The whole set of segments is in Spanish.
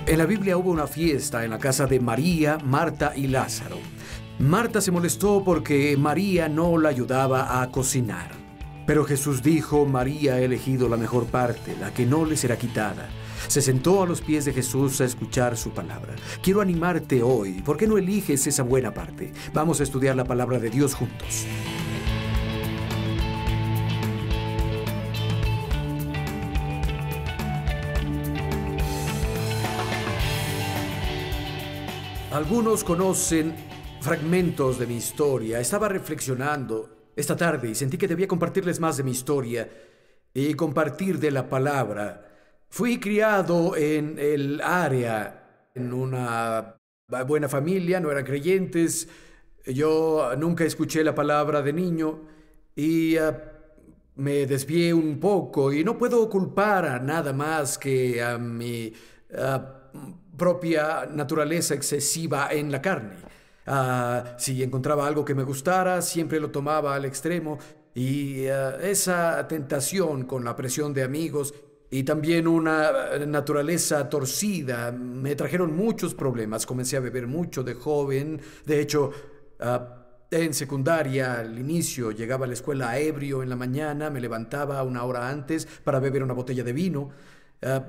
En la Biblia hubo una fiesta en la casa de María, Marta y Lázaro. Marta se molestó porque María no la ayudaba a cocinar. Pero Jesús dijo: María ha elegido la mejor parte, la que no le será quitada. Se sentó a los pies de Jesús a escuchar su palabra. Quiero animarte hoy. ¿Por qué no eliges esa buena parte? Vamos a estudiar la palabra de Dios juntos. Algunos conocen fragmentos de mi historia. Estaba reflexionando esta tarde y sentí que debía compartirles más de mi historia y compartir de la palabra. Fui criado en el área, en una buena familia, no eran creyentes. Yo nunca escuché la palabra de niño y me desvié un poco y no puedo culpar a nada más que a mi propia naturaleza excesiva en la carne. Si encontraba algo que me gustara, siempre lo tomaba al extremo y esa tentación con la presión de amigos y también una naturaleza torcida me trajeron muchos problemas. Comencé a beber mucho de joven. De hecho, en secundaria, al inicio, llegaba a la escuela ebrio en la mañana, me levantaba una hora antes para beber una botella de vino,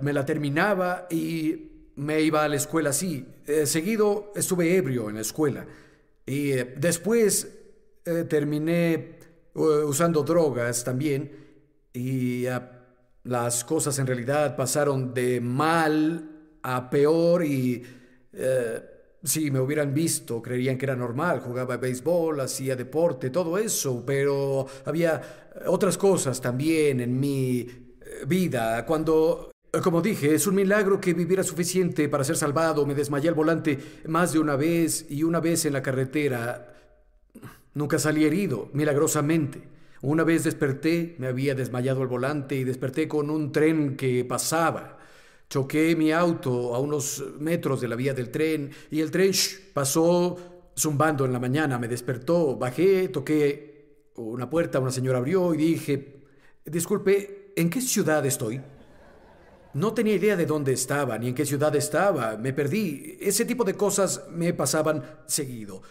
me la terminaba y me iba a la escuela así. Seguido estuve ebrio en la escuela y después terminé usando drogas también y las cosas en realidad pasaron de mal a peor y si me hubieran visto creerían que era normal. Jugaba béisbol, hacía deporte, todo eso, pero había otras cosas también en mi vida. Como dije, es un milagro que viviera suficiente para ser salvado. Me desmayé al volante más de una vez y una vez en la carretera. Nunca salí herido, milagrosamente. Una vez desperté, me había desmayado al volante y desperté con un tren que pasaba. Choqué mi auto a unos metros de la vía del tren y el tren pasó zumbando en la mañana. Me despertó, bajé, toqué una puerta, una señora abrió y dije: disculpe, ¿en qué ciudad estoy? No tenía idea de dónde estaba ni en qué ciudad estaba. Me perdí. Ese tipo de cosas me pasaban seguido.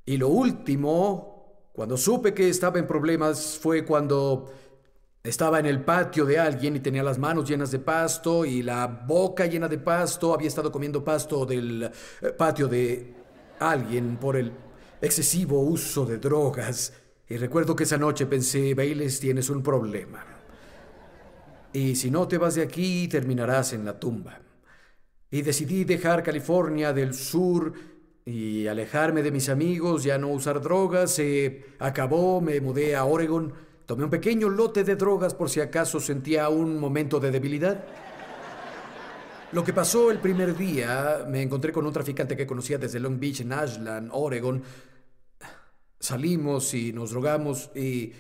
Y lo último, cuando supe que estaba en problemas, fue cuando estaba en el patio de alguien y tenía las manos llenas de pasto y la boca llena de pasto. Había estado comiendo pasto del patio de alguien por el excesivo uso de drogas. Y recuerdo que esa noche pensé: Bayless, tienes un problema. Y si no te vas de aquí, terminarás en la tumba. Y decidí dejar California del Sur y alejarme de mis amigos, ya no usar drogas. Se acabó, me mudé a Oregon. Tomé un pequeño lote de drogas por si acaso sentía un momento de debilidad. Lo que pasó el primer día, me encontré con un traficante que conocía desde Long Beach, en Ashland, Oregon. Salimos y nos drogamos y,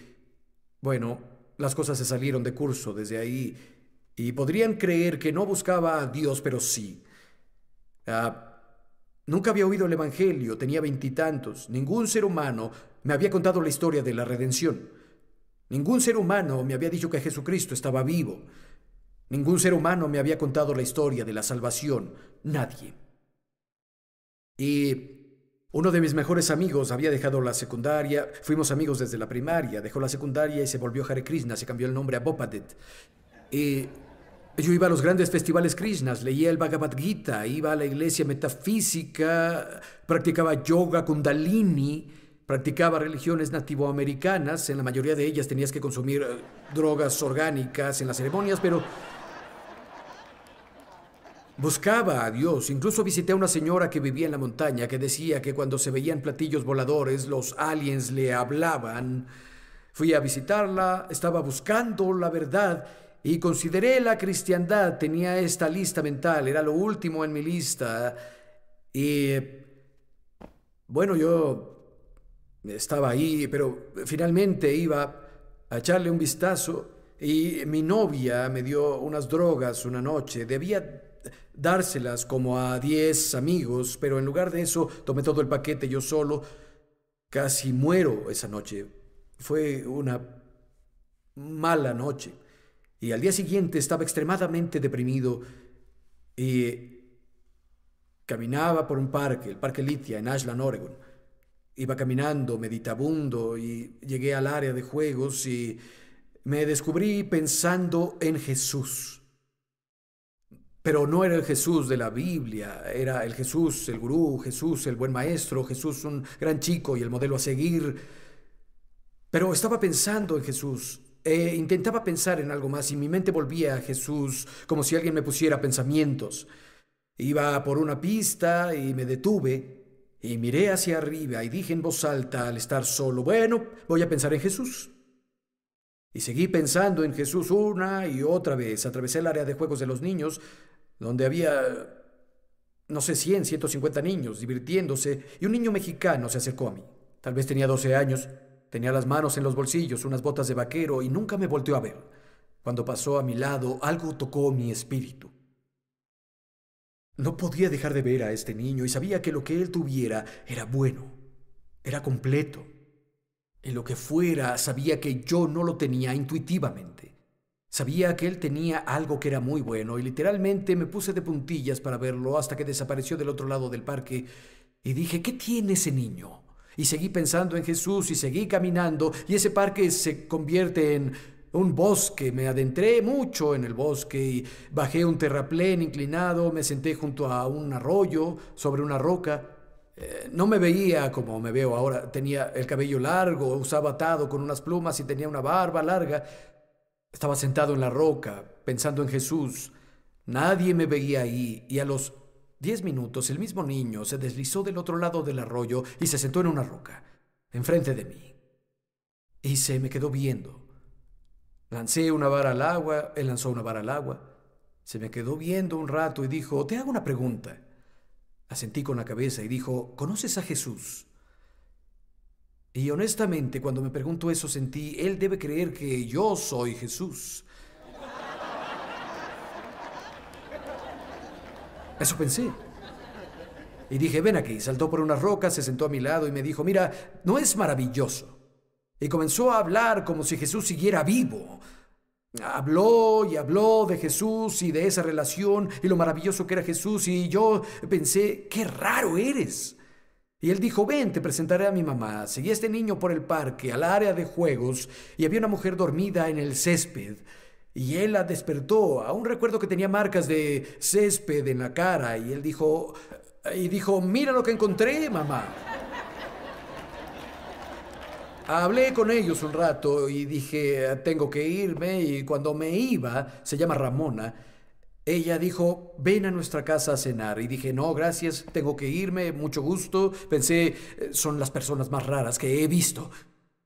bueno, las cosas se salieron de curso desde ahí. Y podrían creer que no buscaba a Dios, pero sí. Nunca había oído el Evangelio, tenía 20 y tantos. Ningún ser humano me había contado la historia de la redención. Ningún ser humano me había dicho que Jesucristo estaba vivo. Ningún ser humano me había contado la historia de la salvación. Nadie. Y uno de mis mejores amigos había dejado la secundaria. Fuimos amigos desde la primaria. Dejó la secundaria y se volvió Hare Krishna. Se cambió el nombre a Bopadet. Y yo iba a los grandes festivales Krishnas, leía el Bhagavad Gita, iba a la iglesia metafísica, practicaba yoga kundalini, practicaba religiones nativoamericanas. En la mayoría de ellas tenías que consumir drogas orgánicas en las ceremonias, pero buscaba a Dios. Incluso visité a una señora que vivía en la montaña que decía que cuando se veían platillos voladores, los aliens le hablaban. Fui a visitarla, estaba buscando la verdad y consideré la cristiandad. Tenía esta lista mental, era lo último en mi lista. Y bueno, yo estaba ahí, pero finalmente iba a echarle un vistazo y mi novia me dio unas drogas una noche. Debía dárselas como a 10 amigos, pero en lugar de eso tomé todo el paquete yo solo. Casi muero esa noche. Fue una mala noche. Y al día siguiente estaba extremadamente deprimido y Caminaba por un parque, el Parque Lithia, en Ashland, Oregon. Iba caminando, meditabundo, y llegué al área de juegos y me descubrí pensando en Jesús. Pero no era el Jesús de la Biblia, era el Jesús, el gurú, Jesús, el buen maestro, Jesús, un gran chico y el modelo a seguir. Pero estaba pensando en Jesús. Intentaba pensar en algo más y mi mente volvía a Jesús como si alguien me pusiera pensamientos. Iba por una pista y me detuve y miré hacia arriba y dije en voz alta al estar solo, bueno, voy a pensar en Jesús. Y seguí pensando en Jesús una y otra vez. Atravesé el área de juegos de los niños, donde había, no sé, 100, 150 niños divirtiéndose, y un niño mexicano se acercó a mí. Tal vez tenía 12 años, tenía las manos en los bolsillos, unas botas de vaquero, y nunca me volteó a ver. Cuando pasó a mi lado, algo tocó mi espíritu. No podía dejar de ver a este niño y sabía que lo que él tuviera era bueno, era completo. En lo que fuera, sabía que yo no lo tenía intuitivamente. Sabía que él tenía algo que era muy bueno y literalmente me puse de puntillas para verlo hasta que desapareció del otro lado del parque y dije, ¿qué tiene ese niño? Y seguí pensando en Jesús y seguí caminando y ese parque se convierte en un bosque. Me adentré mucho en el bosque y bajé un terraplén inclinado, me senté junto a un arroyo sobre una roca. No me veía como me veo ahora. Tenía el cabello largo, usaba atado con unas plumas y tenía una barba larga. Estaba sentado en la roca, pensando en Jesús. Nadie me veía ahí y a los 10 minutos el mismo niño se deslizó del otro lado del arroyo y se sentó en una roca, enfrente de mí. Y se me quedó viendo. Lancé una vara al agua, él lanzó una vara al agua. Se me quedó viendo un rato y dijo, te hago una pregunta. Asentí con la cabeza y dijo, ¿conoces a Jesús? Y honestamente, cuando me preguntó eso, sentí, él debe creer que yo soy Jesús. Eso pensé. Y dije, ven aquí. Saltó por una roca, se sentó a mi lado y me dijo, mira, ¿no es maravilloso? Y comenzó a hablar como si Jesús siguiera vivo. Habló y habló de Jesús y de esa relación y lo maravilloso que era Jesús y yo pensé, qué raro eres. Y él dijo, ven, te presentaré a mi mamá. Seguí a este niño por el parque, al área de juegos, y había una mujer dormida en el césped. Y él la despertó. Aún recuerdo que tenía marcas de césped en la cara. Y él dijo, mira lo que encontré, mamá. Hablé con ellos un rato y dije, tengo que irme. Y cuando me iba, se llama Ramona, ella dijo, ven a nuestra casa a cenar. Y dije, no, gracias, tengo que irme, mucho gusto. Pensé, son las personas más raras que he visto.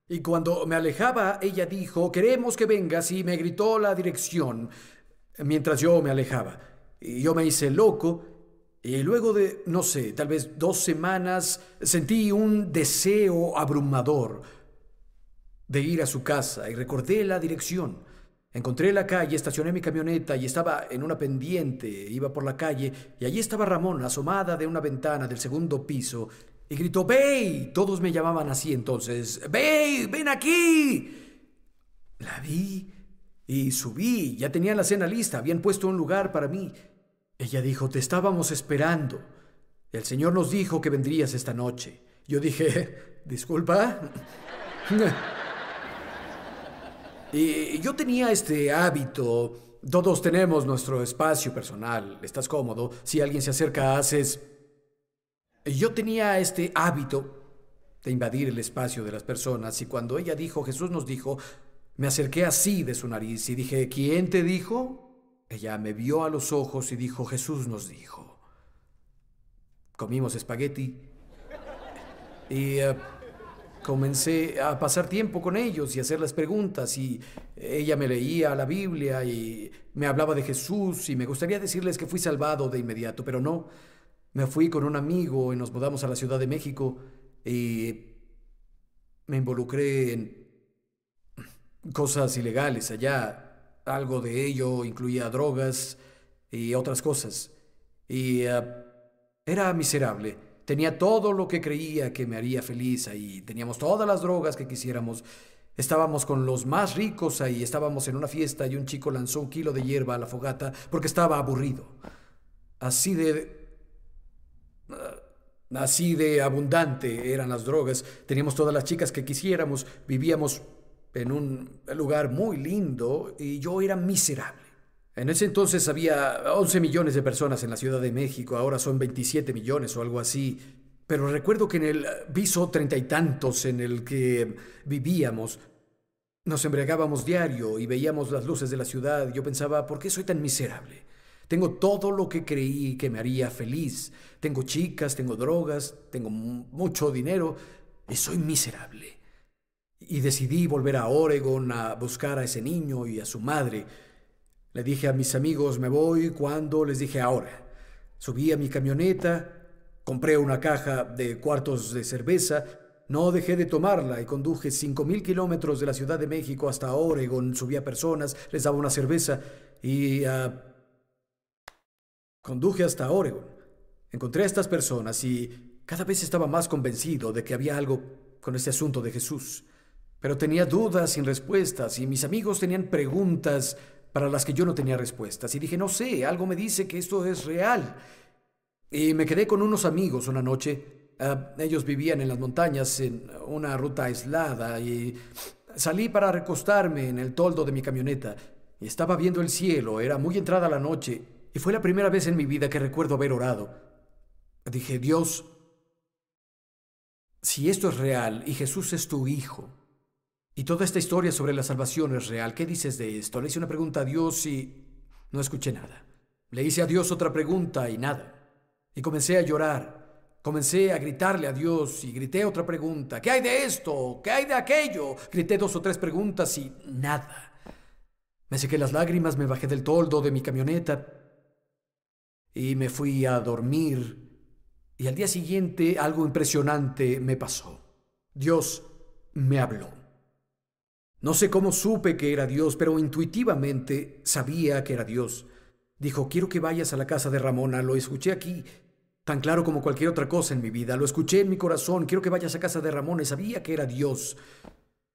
Y cuando me alejaba, ella dijo, queremos que vengas, y me gritó la dirección mientras yo me alejaba. Y yo me hice loco. Y luego de, no sé, tal vez 2 semanas, sentí un deseo abrumador de ir a su casa y recordé la dirección. Encontré la calle, estacioné mi camioneta y estaba en una pendiente. Iba por la calle y allí estaba Ramón, asomada de una ventana del segundo piso, y gritó, ¡Bey! Todos me llamaban así entonces. ¡Bey! ¡Ven aquí! La vi y subí. Ya tenían la cena lista, habían puesto un lugar para mí. Ella dijo, te estábamos esperando. El Señor nos dijo que vendrías esta noche. Yo dije, ¿disculpa? Y yo tenía este hábito. Todos tenemos nuestro espacio personal. ¿Estás cómodo? Si alguien se acerca, haces... Yo tenía este hábito de invadir el espacio de las personas. Y cuando ella dijo, Jesús nos dijo, me acerqué así de su nariz y dije, ¿quién te dijo? Ella me vio a los ojos y dijo, Jesús nos dijo. Comimos espagueti y... comencé a pasar tiempo con ellos y hacerles preguntas y ella me leía la Biblia y me hablaba de Jesús y me gustaría decirles que fui salvado de inmediato, pero no. Me fui con un amigo y nos mudamos a la Ciudad de México y me involucré en cosas ilegales allá. Algo de ello incluía drogas y otras cosas. Y era miserable. Tenía todo lo que creía que me haría feliz ahí. Teníamos todas las drogas que quisiéramos. Estábamos con los más ricos ahí. Estábamos en una fiesta y un chico lanzó 1 kilo de hierba a la fogata porque estaba aburrido. Así de Así de abundante eran las drogas. Teníamos todas las chicas que quisiéramos. Vivíamos en un lugar muy lindo y yo era miserable. En ese entonces había 11 millones de personas en la Ciudad de México. Ahora son 27 millones o algo así. Pero recuerdo que en el piso treinta y tantos en el que vivíamos, nos embriagábamos diario y veíamos las luces de la ciudad. Yo pensaba, ¿por qué soy tan miserable? Tengo todo lo que creí que me haría feliz. Tengo chicas, tengo drogas, tengo mucho dinero y soy miserable. Y decidí volver a Oregon a buscar a ese niño y a su madre. Le dije a mis amigos, me voy. ¿Cuándo? Les dije, ahora. Subí a mi camioneta, compré una caja de cuartos de cerveza, no dejé de tomarla y conduje 5,000 kilómetros de la Ciudad de México hasta Oregon. Subí a personas, les daba una cerveza y conduje hasta Oregon. Encontré a estas personas y cada vez estaba más convencido de que había algo con este asunto de Jesús. Pero tenía dudas sin respuestas y mis amigos tenían preguntas para las que yo no tenía respuestas. Y dije, no sé, algo me dice que esto es real. Y me quedé con unos amigos una noche. Ellos vivían en las montañas en una ruta aislada y salí para recostarme en el toldo de mi camioneta y estaba viendo el cielo. Era muy entrada la noche y fue la primera vez en mi vida que recuerdo haber orado. Dije, Dios, si esto es real y Jesús es tu hijo y toda esta historia sobre la salvación es real, ¿qué dices de esto? Le hice una pregunta a Dios y no escuché nada. Le hice a Dios otra pregunta y nada. Y comencé a llorar. Comencé a gritarle a Dios y grité otra pregunta. ¿Qué hay de esto? ¿Qué hay de aquello? Grité 2 o 3 preguntas y nada. Me sequé las lágrimas, me bajé del toldo de mi camioneta y me fui a dormir. Y al día siguiente algo impresionante me pasó. Dios me habló. No sé cómo supe que era Dios, pero intuitivamente sabía que era Dios. Dijo, quiero que vayas a la casa de Ramona. Lo escuché aquí, tan claro como cualquier otra cosa en mi vida. Lo escuché en mi corazón. Quiero que vayas a casa de Ramona. Y sabía que era Dios.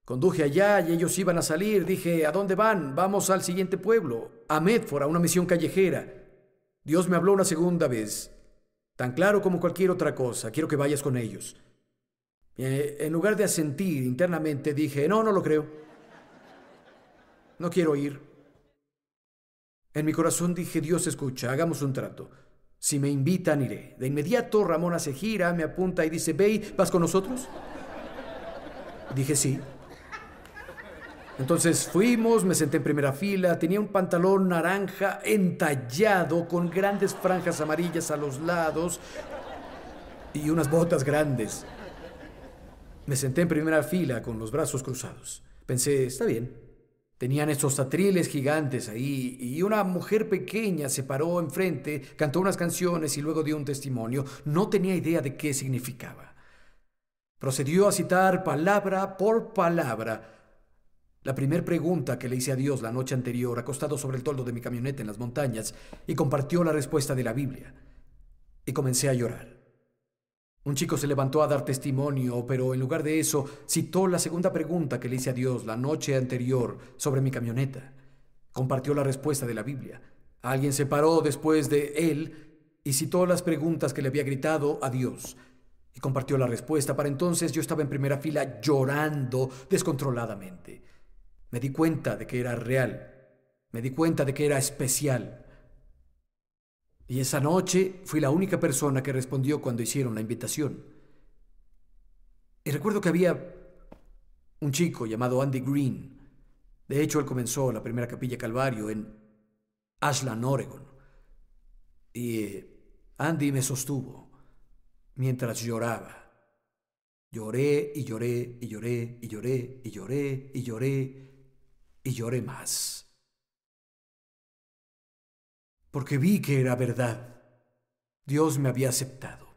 Conduje allá y ellos iban a salir. Dije, ¿a dónde van? Vamos al siguiente pueblo, a Medford, a una misión callejera. Dios me habló una segunda vez, tan claro como cualquier otra cosa. Quiero que vayas con ellos. En lugar de asentir internamente, dije, no lo creo. No quiero ir. En mi corazón dije, Dios escucha, hagamos un trato. Si me invitan, iré. De inmediato Ramona se gira, me apunta y dice, ve, ¿vas con nosotros? Dije, sí. Entonces fuimos, me senté en primera fila, tenía un pantalón naranja entallado con grandes franjas amarillas a los lados y unas botas grandes. Me senté en primera fila con los brazos cruzados. Pensé, está bien. Tenían esos atriles gigantes ahí y una mujer pequeña se paró enfrente, cantó unas canciones y luego dio un testimonio. No tenía idea de qué significaba. Procedió a citar palabra por palabra la primera pregunta que le hice a Dios la noche anterior, acostado sobre el toldo de mi camioneta en las montañas, y compartió la respuesta de la Biblia. Y comencé a llorar. Un chico se levantó a dar testimonio, pero en lugar de eso, citó la segunda pregunta que le hice a Dios la noche anterior sobre mi camioneta. Compartió la respuesta de la Biblia. Alguien se paró después de él y citó las preguntas que le había gritado a Dios. Y compartió la respuesta. Para entonces yo estaba en primera fila llorando descontroladamente. Me di cuenta de que era real. Me di cuenta de que era especial. Y esa noche fui la única persona que respondió cuando hicieron la invitación. Y recuerdo que había un chico llamado Andy Green. De hecho, él comenzó la primera capilla Calvario en Ashland, Oregon. Y Andy me sostuvo mientras lloraba. Lloré y lloré y lloré y lloré y lloré y lloré y lloré más. Porque vi que era verdad. Dios me había aceptado.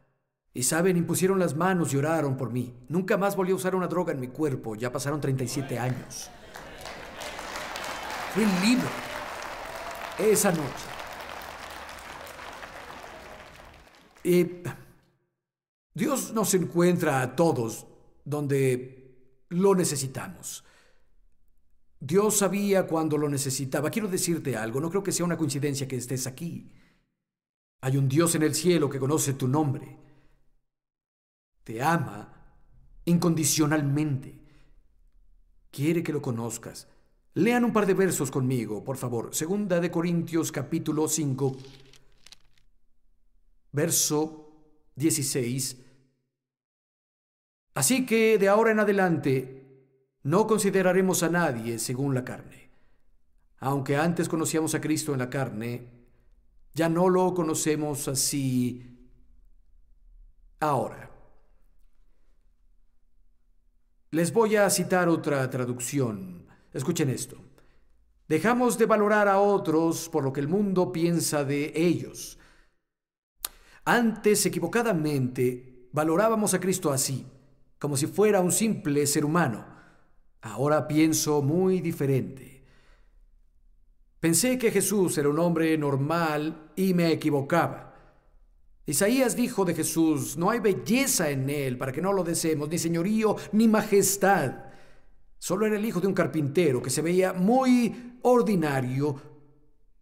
Y saben, impusieron las manos y oraron por mí. Nunca más volví a usar una droga en mi cuerpo. Ya pasaron 37 años. Fui libre esa noche. Y Dios nos encuentra a todos donde lo necesitamos. Dios sabía cuándo lo necesitaba. Quiero decirte algo, no creo que sea una coincidencia que estés aquí. Hay un Dios en el cielo que conoce tu nombre. Te ama incondicionalmente. Quiere que lo conozcas. Lean un par de versos conmigo, por favor. Segunda de Corintios capítulo 5, verso 16. Así que de ahora en adelante no consideraremos a nadie según la carne. Aunque antes conocíamos a Cristo en la carne, ya no lo conocemos así ahora. Les voy a citar otra traducción. Escuchen esto. Dejamos de valorar a otros por lo que el mundo piensa de ellos. Antes, equivocadamente, valorábamos a Cristo así, como si fuera un simple ser humano. Ahora pienso muy diferente. Pensé que Jesús era un hombre normal y me equivocaba. Isaías dijo de Jesús: no hay belleza en él para que no lo deseemos, ni señorío, ni majestad. Solo era el hijo de un carpintero que se veía muy ordinario.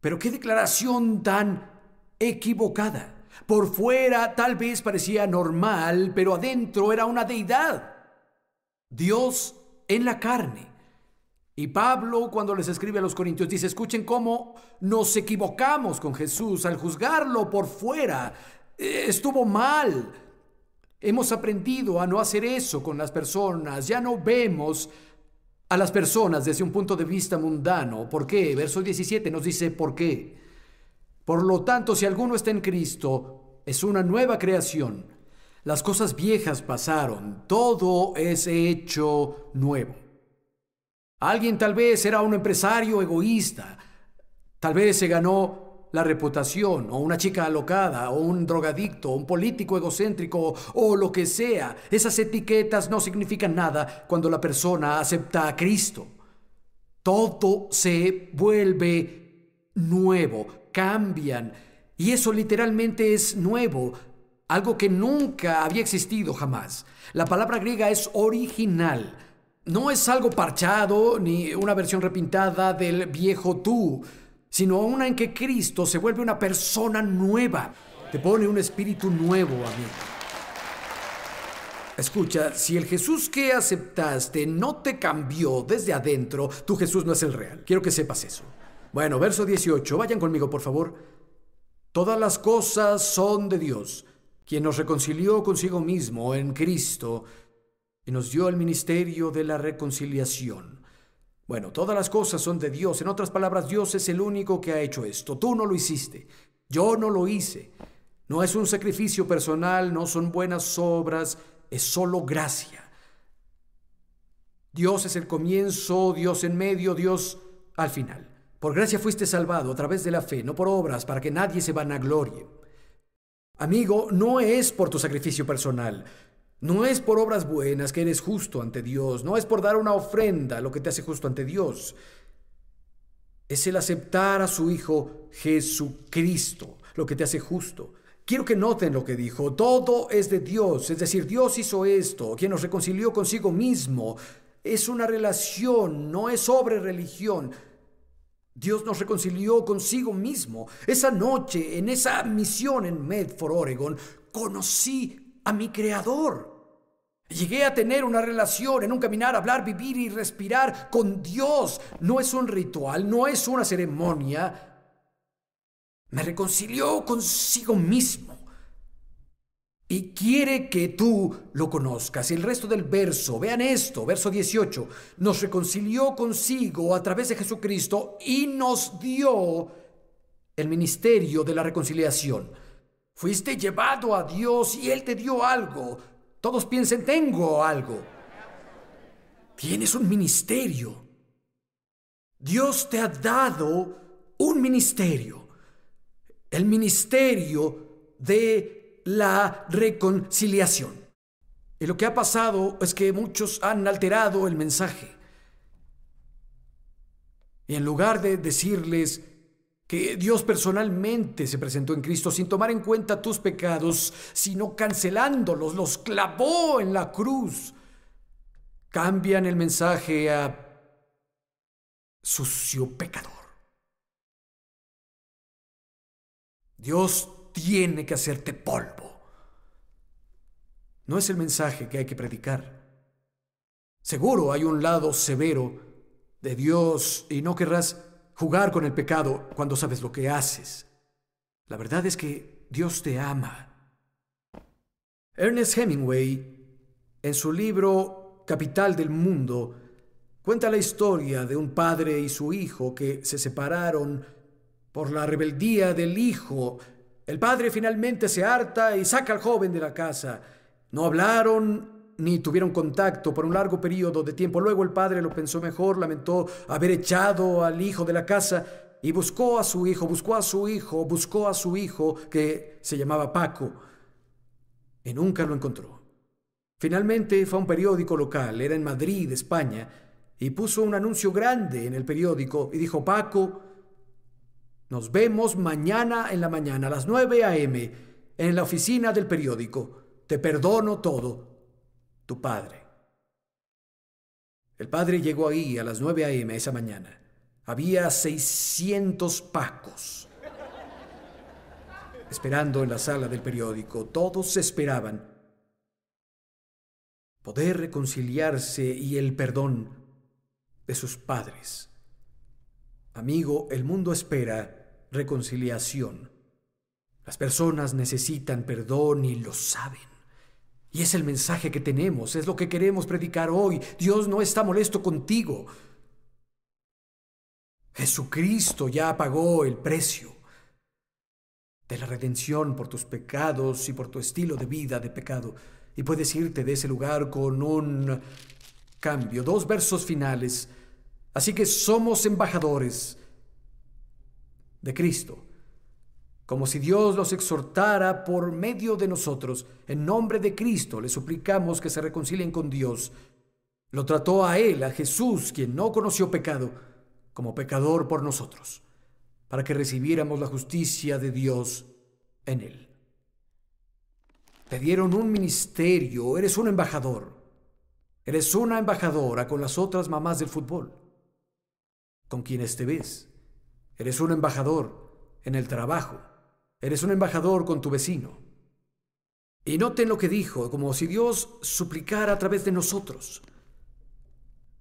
Pero qué declaración tan equivocada. Por fuera tal vez parecía normal, pero adentro era una deidad. Dios en la carne. Y Pablo, cuando les escribe a los Corintios, dice: escuchen cómo nos equivocamos con Jesús al juzgarlo por fuera. Estuvo mal. Hemos aprendido a no hacer eso con las personas. Ya no vemos a las personas desde un punto de vista mundano. ¿Por qué? Verso 17 nos dice ¿por qué? Por lo tanto, si alguno está en Cristo, es una nueva creación. Las cosas viejas pasaron, todo es hecho nuevo. Alguien tal vez era un empresario egoísta, tal vez se ganó la reputación, o una chica alocada, o un drogadicto, o un político egocéntrico, o lo que sea. Esas etiquetas no significan nada cuando la persona acepta a Cristo. Todo se vuelve nuevo, cambian, y eso literalmente es nuevo, algo que nunca había existido jamás. La palabra griega es original. No es algo parchado ni una versión repintada del viejo tú, sino una en que Cristo se vuelve una persona nueva. Te pone un espíritu nuevo, amigo. Escucha, si el Jesús que aceptaste no te cambió desde adentro, tu Jesús no es el real. Quiero que sepas eso. Bueno, verso 18, vayan conmigo, por favor. Todas las cosas son de Dios, quien nos reconcilió consigo mismo en Cristo y nos dio el ministerio de la reconciliación. Bueno, todas las cosas son de Dios. En otras palabras, Dios es el único que ha hecho esto. Tú no lo hiciste. Yo no lo hice. No es un sacrificio personal, no son buenas obras, es solo gracia. Dios es el comienzo, Dios en medio, Dios al final. Por gracia fuiste salvado a través de la fe, no por obras, para que nadie se vanaglorie. Amigo, no es por tu sacrificio personal. No es por obras buenas que eres justo ante Dios. No es por dar una ofrenda lo que te hace justo ante Dios. Es el aceptar a su Hijo Jesucristo lo que te hace justo. Quiero que noten lo que dijo. Todo es de Dios. Es decir, Dios hizo esto, quien nos reconcilió consigo mismo. Es una relación, no es sobre religión. Dios nos reconcilió consigo mismo. Esa noche, en esa misión en Medford, Oregon, conocí a mi Creador. Llegué a tener una relación, en un caminar, hablar, vivir y respirar con Dios. No es un ritual, no es una ceremonia. Me reconcilió consigo mismo. Y quiere que tú lo conozcas. El resto del verso, vean esto, verso 18. Nos reconcilió consigo a través de Jesucristo y nos dio el ministerio de la reconciliación. Fuiste llevado a Dios y Él te dio algo. Todos piensen, tengo algo. Tienes un ministerio. Dios te ha dado un ministerio. El ministerio de la reconciliación. Y lo que ha pasado es que muchos han alterado el mensaje. Y en lugar de decirles que Dios personalmente se presentó en Cristo sin tomar en cuenta tus pecados, sino cancelándolos, los clavó en la cruz, cambian el mensaje a sucio pecador. Dios tiene que hacerte polvo. no es el mensaje que hay que predicar. Seguro hay un lado severo de Dios y no querrás jugar con el pecado cuando sabes lo que haces. La verdad es que Dios te ama. Ernest Hemingway, en su libro Capital del Mundo, cuenta la historia de un padre y su hijo que se separaron por la rebeldía del hijo. El padre finalmente se harta y saca al joven de la casa. No hablaron ni tuvieron contacto por un largo periodo de tiempo. Luego el padre lo pensó mejor, lamentó haber echado al hijo de la casa y buscó a su hijo que se llamaba Paco, y nunca lo encontró. Finalmente fue a un periódico local, era en Madrid, España, y puso un anuncio grande en el periódico y dijo: Paco, nos vemos mañana en la mañana a las 9 a.m. en la oficina del periódico. Te perdono todo. Tu padre. El padre llegó ahí a las 9 a.m. esa mañana. Había 600 Pacos esperando en la sala del periódico. Todos esperaban poder reconciliarse y el perdón de sus padres. Amigo, el mundo espera reconciliación. Las personas necesitan perdón y lo saben. Y es el mensaje que tenemos, es lo que queremos predicar hoy. Dios no está molesto contigo. Jesucristo ya pagó el precio de la redención por tus pecados y por tu estilo de vida de pecado. Y puedes irte de ese lugar con un cambio. 2 versos finales. Así que somos embajadores de Cristo, como si Dios los exhortara por medio de nosotros. En nombre de Cristo les suplicamos que se reconcilien con Dios. Lo trató a Él, a Jesús, quien no conoció pecado, como pecador por nosotros, para que recibiéramos la justicia de Dios en Él. Te dieron un ministerio, eres un embajador. Eres una embajadora con las otras mamás del fútbol, con quienes te ves. Eres un embajador en el trabajo. Eres un embajador con tu vecino. Y noten lo que dijo, como si Dios suplicara a través de nosotros.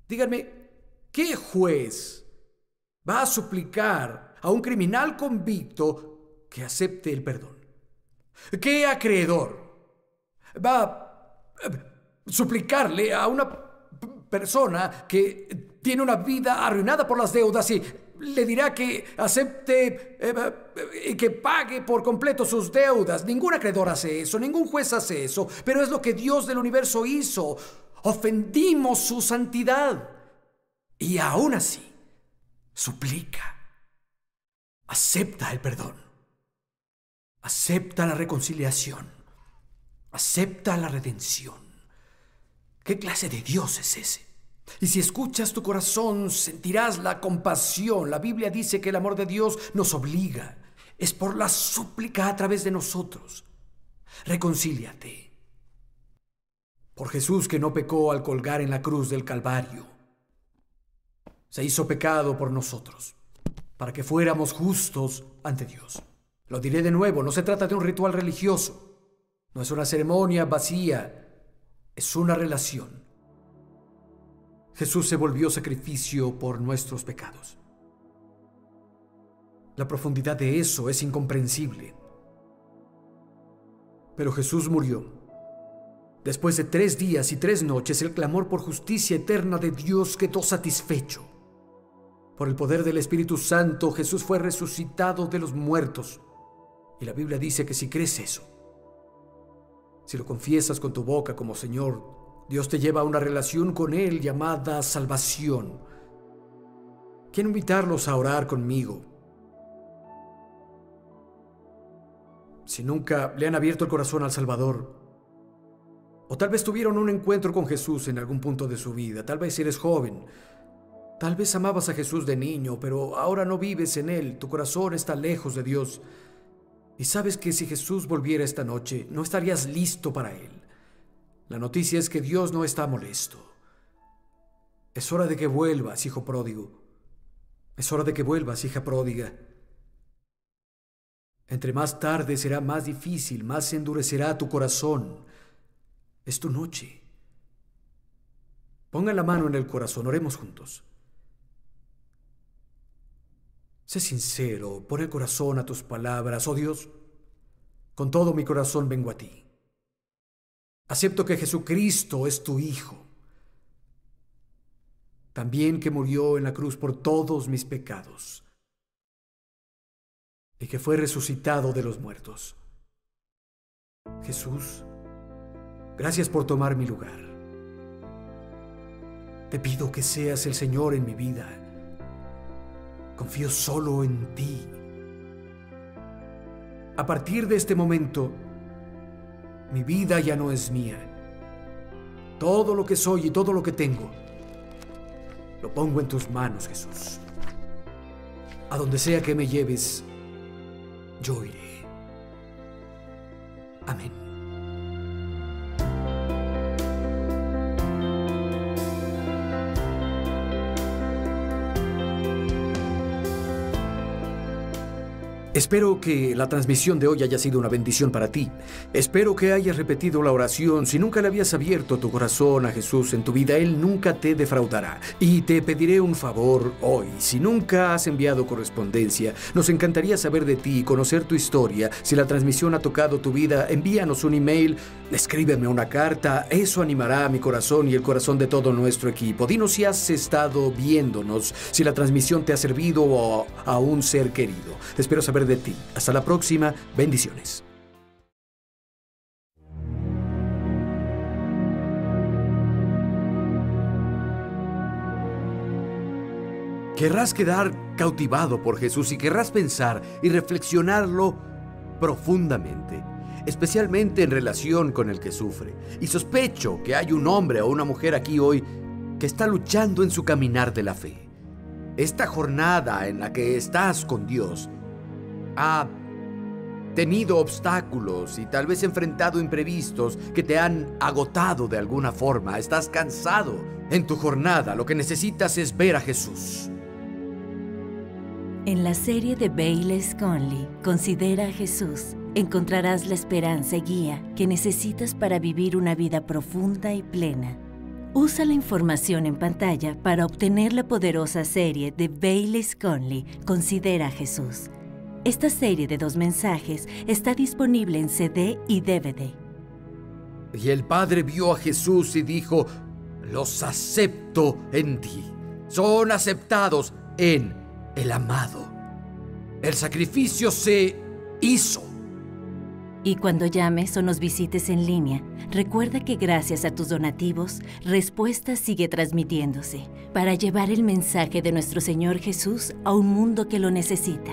Díganme, ¿qué juez va a suplicar a un criminal convicto que acepte el perdón? ¿Qué acreedor va a suplicarle a una persona que tiene una vida arruinada por las deudas y le dirá que acepte y que pague por completo sus deudas? Ningún acreedor hace eso, ningún juez hace eso, pero es lo que Dios del universo hizo. Ofendimos su santidad y aún así suplica, acepta el perdón, acepta la reconciliación, acepta la redención. ¿Qué clase de Dios es ese? Y si escuchas tu corazón, sentirás la compasión. La Biblia dice que el amor de Dios nos obliga. Es por la súplica a través de nosotros. Reconcíliate. Por Jesús, que no pecó al colgar en la cruz del Calvario. Se hizo pecado por nosotros, para que fuéramos justos ante Dios. Lo diré de nuevo, no se trata de un ritual religioso. No es una ceremonia vacía. Es una relación. Jesús se volvió sacrificio por nuestros pecados. La profundidad de eso es incomprensible. Pero Jesús murió. Después de 3 días y 3 noches, el clamor por justicia eterna de Dios quedó satisfecho. Por el poder del Espíritu Santo, Jesús fue resucitado de los muertos. Y la Biblia dice que si crees eso, si lo confiesas con tu boca como Señor, Dios te lleva a una relación con Él llamada salvación. Quiero invitarlos a orar conmigo. Si nunca le han abierto el corazón al Salvador, o tal vez tuvieron un encuentro con Jesús en algún punto de su vida, tal vez eres joven, tal vez amabas a Jesús de niño, pero ahora no vives en Él, tu corazón está lejos de Dios. Y sabes que si Jesús volviera esta noche, no estarías listo para Él. La noticia es que Dios no está molesto. Es hora de que vuelvas, hijo pródigo. Es hora de que vuelvas, hija pródiga. Entre más tarde será más difícil, más se endurecerá tu corazón. Es tu noche. Ponga la mano en el corazón, oremos juntos. Sé sincero, pon el corazón a tus palabras. Oh Dios, con todo mi corazón vengo a ti. Acepto que Jesucristo es tu Hijo. También que murió en la cruz por todos mis pecados. Y que fue resucitado de los muertos. Jesús, gracias por tomar mi lugar. Te pido que seas el Señor en mi vida. Confío solo en ti. A partir de este momento, mi vida ya no es mía. Todo lo que soy y todo lo que tengo, lo pongo en tus manos, Jesús. A donde sea que me lleves, yo iré. Amén. Espero que la transmisión de hoy haya sido una bendición para ti. Espero que hayas repetido la oración. Si nunca le habías abierto tu corazón a Jesús en tu vida, Él nunca te defraudará. Y te pediré un favor hoy. Si nunca has enviado correspondencia, nos encantaría saber de ti y conocer tu historia. Si la transmisión ha tocado tu vida, envíanos un email, escríbeme una carta. Eso animará a mi corazón y el corazón de todo nuestro equipo. Dinos si has estado viéndonos, si la transmisión te ha servido o a un ser querido. Espero saber de ti. Hasta la próxima. Bendiciones. Querrás quedar cautivado por Jesús y querrás pensar y reflexionarlo profundamente, especialmente en relación con el que sufre. Y sospecho que hay un hombre o una mujer aquí hoy que está luchando en su caminar de la fe. Esta jornada en la que estás con Dios ha tenido obstáculos y tal vez enfrentado imprevistos que te han agotado de alguna forma. Estás cansado en tu jornada. Lo que necesitas es ver a Jesús. En la serie de Bayless Conley, Considera a Jesús, encontrarás la esperanza y guía que necesitas para vivir una vida profunda y plena. Usa la información en pantalla para obtener la poderosa serie de Bayless Conley, Considera a Jesús. Esta serie de 2 mensajes está disponible en CD y DVD. Y el Padre vio a Jesús y dijo: los acepto en ti. Son aceptados en el amado. El sacrificio se hizo. Y cuando llames o nos visites en línea, recuerda que gracias a tus donativos, Respuesta sigue transmitiéndose para llevar el mensaje de nuestro Señor Jesús a un mundo que lo necesita.